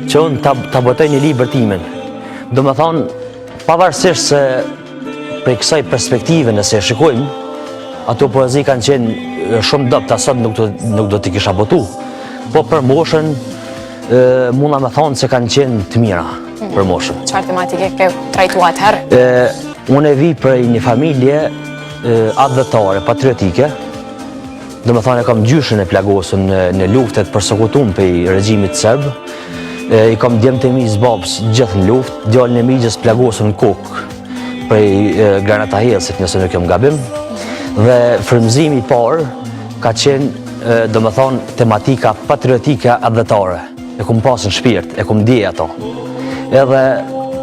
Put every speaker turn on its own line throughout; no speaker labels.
që unë ta botoj një libër timin. Do me thonë, pavarësisht se prej kësaj perspektive nëse e shikojmë, ato poezi kanë qenë shumë dopta, sot nuk do t'i kisha botu. Po për moshën, munda me thonë se kanë qenë të mira për moshën.
Çfarë tematike ke trajtuar atëherë?
Unë e vi prej një familje advetare, patriotike. Do me thonë e kam gjyshën e plagosën në luftet përsekutum për regjimit serb. I kam djemë të mi zbabës gjithë në luft, djallën e migjës plagosën në kokë prej granata helsit nëse nuk jam gabim. Dhe frymëzimi i parë ka qenë, do me thonë, tematika patriotike advetare. E kum pasën shpirt, e kum dje ato. Edhe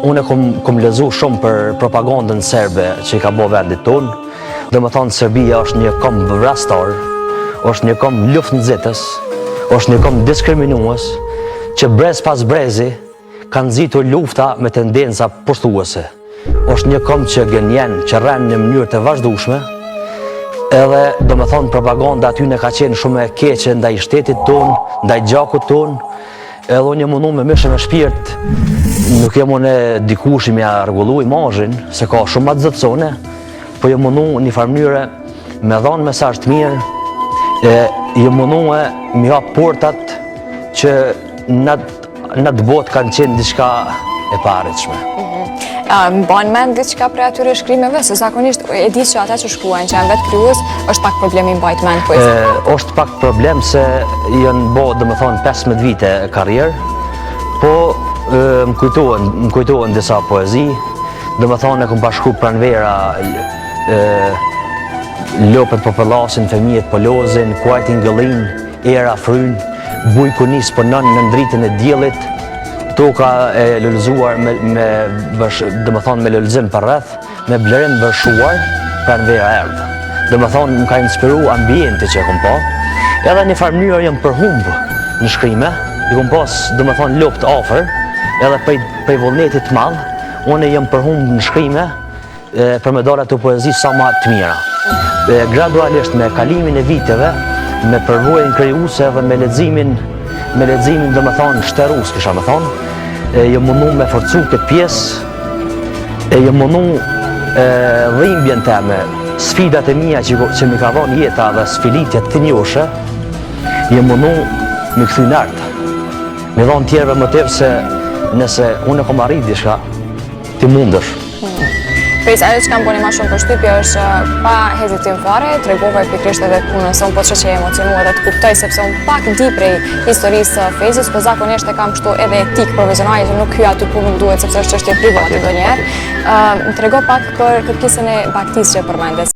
unë e kum lezu shumë për propagandën serbe që i ka bo vendit tonë. Do me thonë, Serbia është një kom vrastar, është një kom luftnëzitës, është një kom diskriminues, që brez pas brezi kanë nxitur lufta me tendenca pushtuese. Është një kom që gënjen, që rren në mënyrë të vazhdueshme, edhe do me thonë propaganda aty në ka qenë shumë e keqe ndaj shtetit tonë, ndaj gjakut tonë, edhe unë mundu me mishë me shpirt, nuk jem unë dikush i mja rregullu imazhin, se ka shumë atë zëtsone, po jem mundu një farë mënyre me dhonë mesazh të mirë, jem mundu me hap portat që në të botë kanë qenë diçka e paritshme.
Mban mend diçka prej atyre shkrimeve, se zakonisht e di që ata që shkruajnë, që janë vetë kryues, është pak problem i mbajt mend poezi.
Është pak problem se janë bo, do me thonë, 15 vite karrierë, po më kujtohen disa poezi, do me thonë e këm bashku pranvera Lopët po pëllasin, fëmijët po lozin, kuajtin gëllin, era fryn, bujku nis po nën në ndritën e diellit, toka e lulëzuar do me thonë me lulëzim për rreth, me blerim vërshuar pranvera erdhë. Do me thonë më ka inspiru ambienti që e kom pa, edhe një farë mënyrë jam përhumbë në shkrime, i kom pas do me thonë lopët afer, edhe prej vullnetit madhë, unë jam përhumbë në shkrime për me dole të poezi sa ma të mira. Gradualisht me kalimin e viteve, me përvojën krijuese dhe me leximin do me thonë shterus, kisha me thonë, jë mundu me forcu këtë pjesë, jë mundu dhimbjen teme, sfidat e mija që mi ka dhonë jeta dhe sfilitjet të njoshe, jë mundu me këthy nartë. Me dhonë tjerëve më tërë se nëse unë e kom arrit dishka, ti mundësh.
Prej ajo që kam bëni ma shumë përshtypje është pa hezitim fare, tregova pikërisht edhe punën se unë po që e emocionua dhe të kuptoj sepse unë pak di prej historisë fejzës, po zakonisht e kam kështu edhe etik profesionale që nuk hyja aty ku nuk duhet sepse është çështje private ndonjëherë. Më trego pak për këtë pjesën e baktisë që përmendes.